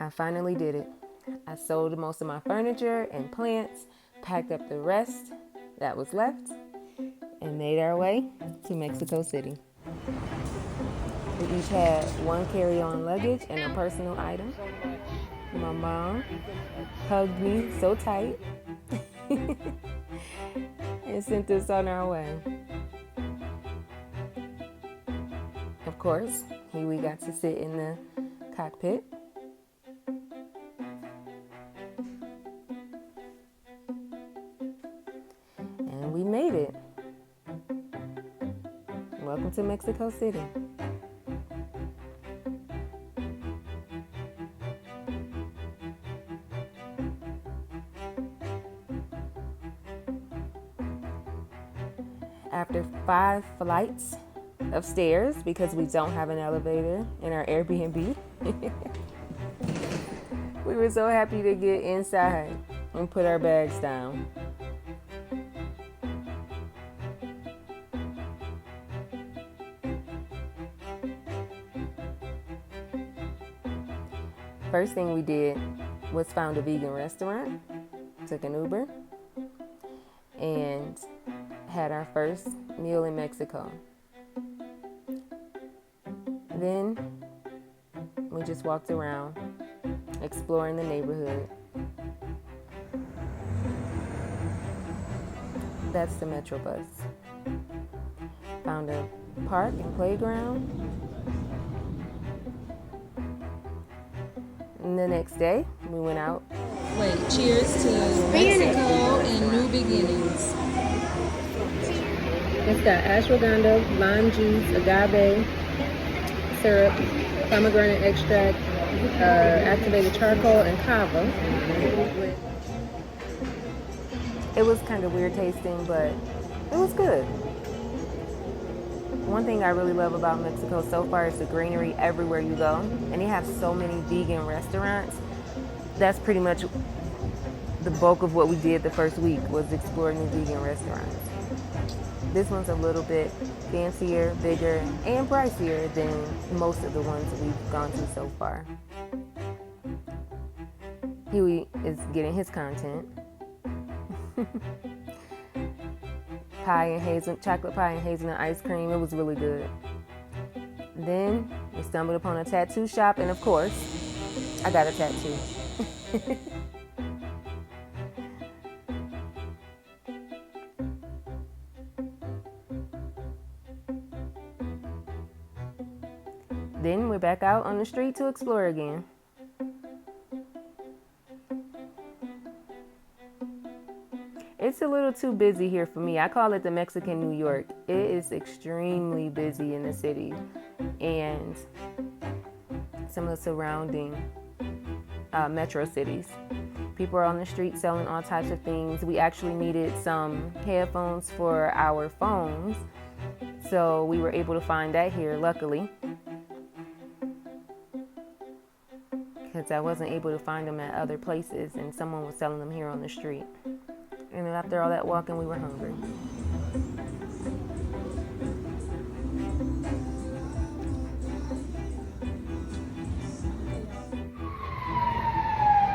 I finally did it. I sold most of my furniture and plants, packed up the rest that was left, and made our way to Mexico City. We each had one carry-on luggage and a personal item. My mom hugged me so tight and sent us on our way. Of course, here we got to sit in the cockpit. And we made it. Welcome to Mexico City. After 5 flights of stairs, because we don't have an elevator in our Airbnb, we were so happy to get inside and put our bags down. First thing we did was found a vegan restaurant, took an Uber, and had our first meal in Mexico. Then we just walked around, exploring the neighborhood. That's the Metro bus. Found a park and playground. And the next day, we went out. Wait, cheers to Mexico and new beginnings. It's got ashwagandha, lime juice, agave syrup, pomegranate extract, activated charcoal, and kava. It was kind of weird tasting, but it was good. One thing I really love about Mexico so far is the greenery everywhere you go. And they have so many vegan restaurants. That's pretty much the bulk of what we did the first week, was explore new vegan restaurants. This one's a little bit fancier, bigger, and pricier than most of the ones we've gone to so far. Huey is getting his content. Chocolate pie and hazelnut ice cream. It was really good. Then we stumbled upon a tattoo shop, and of course, I got a tattoo. Then we're back out on the street to explore again. It's a little too busy here for me. I call it the Mexican New York. It is extremely busy in the city and some of the surrounding metro cities. People are on the street selling all types of things. We actually needed some headphones for our phones, so we were able to find that here, luckily, because I wasn't able to find them at other places, and someone was selling them here on the street. And after all that walking, we were hungry.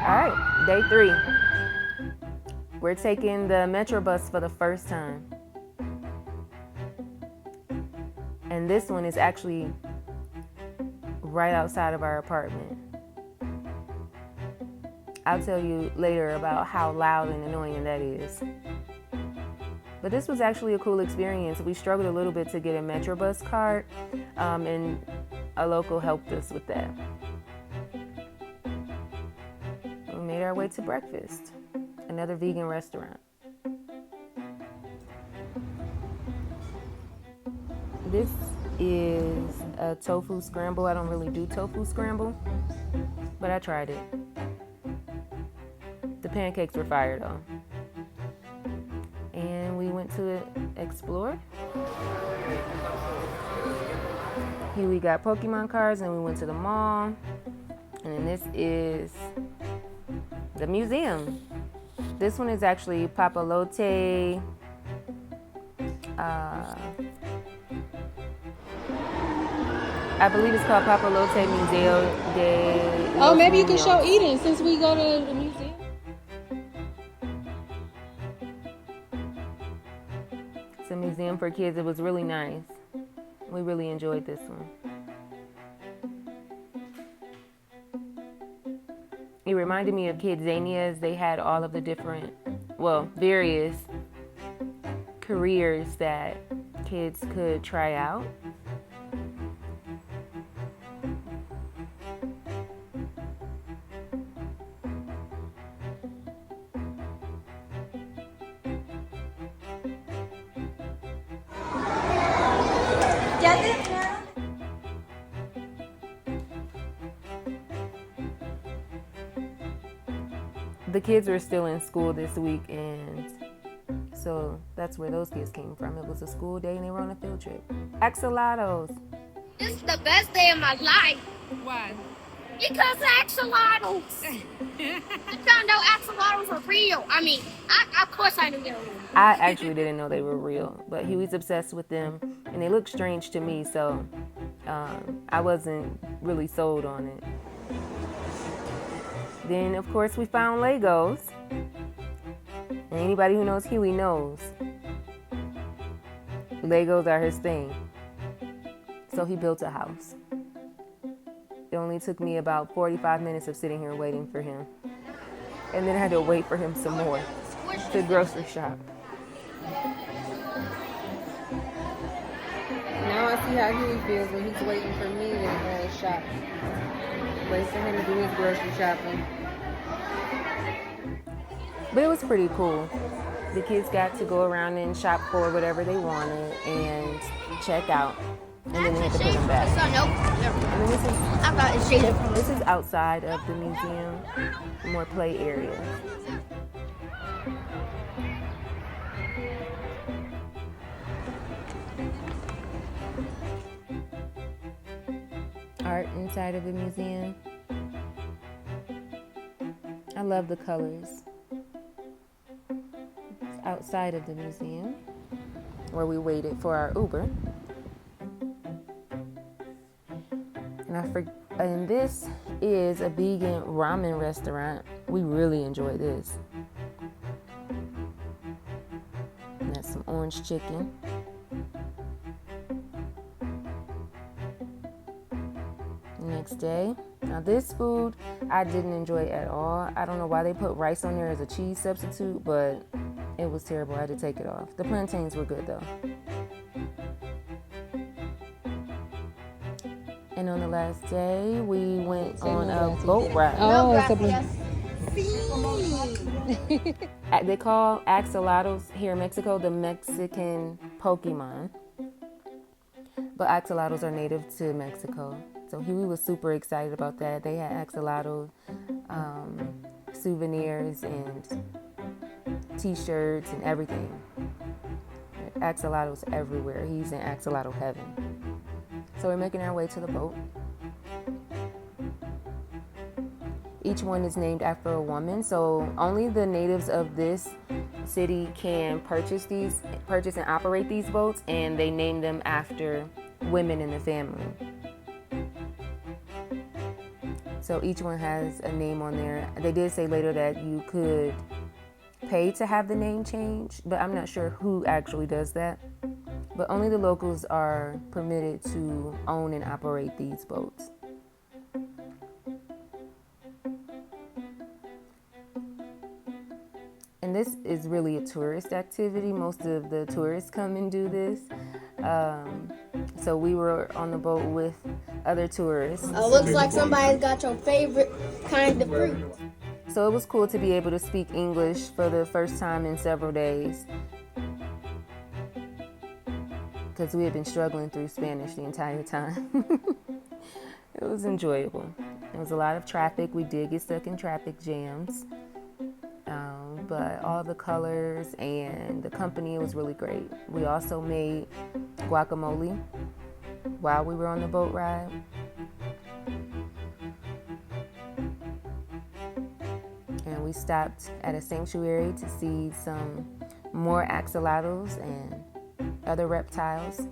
All right, day 3. We're taking the Metro bus for the first time. And this one is actually right outside of our apartment. I'll tell you later about how loud and annoying that is. But this was actually a cool experience. We struggled a little bit to get a Metro bus card, and a local helped us with that. We made our way to breakfast, another vegan restaurant. This is a tofu scramble. I don't really do tofu scramble, but I tried it. The pancakes were fire though. And we went to explore. Here we got Pokemon cards, and we went to the mall. And then this is the museum. This one is actually Papalote I believe it's called Papalote Museo de Oh, los maybe you can show Niños. Eden since we go to the museum. It's a museum for kids. It was really nice. We really enjoyed this one. It reminded me of Kidzania's. They had all of the different, various careers that kids could try out. The kids were still in school this week, and so that's where those kids came from. It was a school day and they were on a field trip. Axolotls. This is the best day of my life. Why? Because axolotls. I found out axolotls are real. I mean, of course I knew they were real. I actually didn't know they were real, but he was obsessed with them, and they looked strange to me, so I wasn't really sold on it. Then, of course, we found Legos. And anybody who knows Huey knows Legos are his thing. So he built a house. It only took me about 45 minutes of sitting here waiting for him. And then I had to wait for him some more to grocery shop. Now I see how Huey feels when he's waiting for me to shop. Waits for him to do his grocery shopping. But it was pretty cool. The kids got to go around and shop for whatever they wanted and check out. And then they had to put them back. And then I thought it's shaded from this is outside of the museum, more play area. Art inside of the museum. I love the colors. It's outside of the museum where we waited for our Uber. And this is a vegan ramen restaurant. We really enjoy this. And that's some orange chicken. Next day. Now this food I didn't enjoy at all. I don't know why they put rice on there as a cheese substitute, but it was terrible. I had to take it off. The plantains were good though. And on the last day, we went on a boat ride. Oh, it's a They call axolotls here in Mexico the Mexican Pokemon. But axolotls are native to Mexico. So Huey was super excited about that. They had axolotl souvenirs and t-shirts and everything. Axolotls everywhere. He's in axolotl heaven. So we're making our way to the boat. Each one is named after a woman, so only the natives of this city can purchase and operate these boats, and they name them after women in the family. So each one has a name on there. They did say later that you could pay to have the name changed, but I'm not sure who actually does that. But only the locals are permitted to own and operate these boats. And this is really a tourist activity. Most of the tourists come and do this. So we were on the boat with other tourists. Looks like somebody's got your favorite kind of fruit. So it was cool to be able to speak English for the first time in several days, because we had been struggling through Spanish the entire time. It was enjoyable. There was a lot of traffic. We did get stuck in traffic jams. But all the colors and the company was really great. We also made guacamole while we were on the boat ride. And we stopped at a sanctuary to see some more axolotls and other reptiles.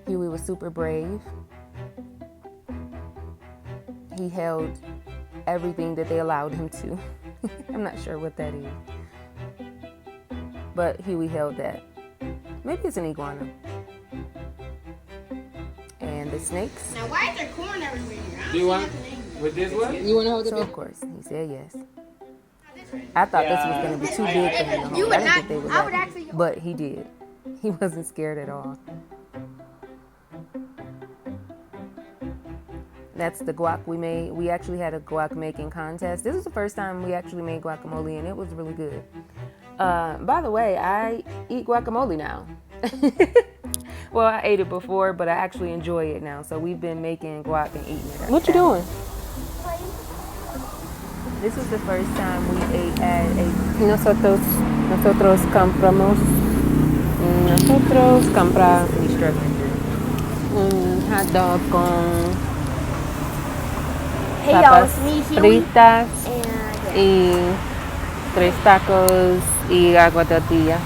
Huey was super brave. He held everything that they allowed him to. I'm not sure what that is. But Huey held that. Maybe it's an iguana. And the snakes. Now, why is there corn everywhere? Do you want with this one? You want to hold the So big? of course, he said yes. I thought this was going to be too big for him to You hold. would I didn't not- think they would I let would him. actually- But he did. He wasn't scared at all. That's the guac we made. We actually had a guac making contest. This was the first time we actually made guacamole, and it was really good. By the way, I eat guacamole now. Well, I ate it before, but I actually enjoy it now. So we've been making guac and eating it. What you doing? This was the first time we ate at a... Nosotros compramos. We struggling through. Un hot dog con Hey, y'all, papas it's me, Huey. fritas And y 3 tacos y agua tortilla.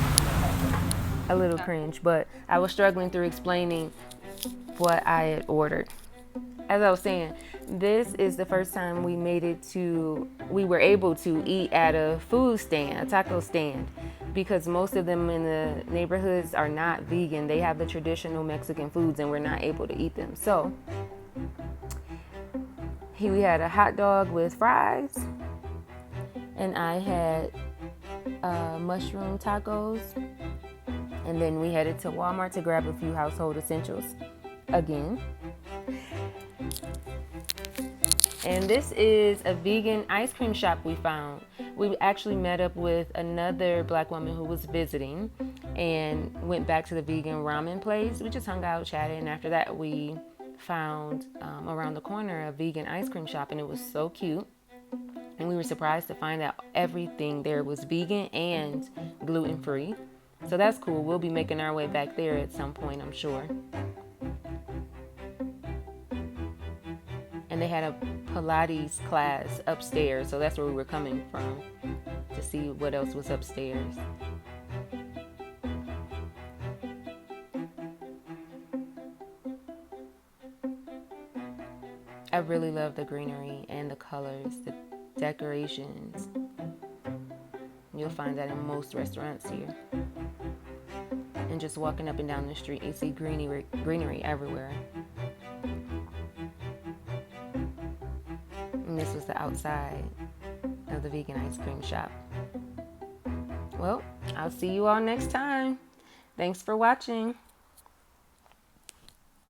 A little cringe, but I was struggling through explaining what I had ordered. As I was saying, this is the first time we were able to eat at a food stand, a taco stand, because most of them in the neighborhoods are not vegan. They have the traditional Mexican foods and we're not able to eat them. So we had a hot dog with fries, and I had mushroom tacos, and then we headed to Walmart to grab a few household essentials again. And this is a vegan ice cream shop we found. We actually met up with another black woman who was visiting and went back to the vegan ramen place. We just hung out, chatted, and after that we found around the corner a vegan ice cream shop, and it was so cute. And we were surprised to find out everything there was vegan and gluten-free. So that's cool. We'll be making our way back there at some point, I'm sure. And they had a Pilates class upstairs, so that's where we were coming from to see what else was upstairs. I really love the greenery and the colors, the decorations. You'll find that in most restaurants here. And just walking up and down the street, you see greenery everywhere. And this was the outside of the vegan ice cream shop. Well, I'll see you all next time. Thanks for watching.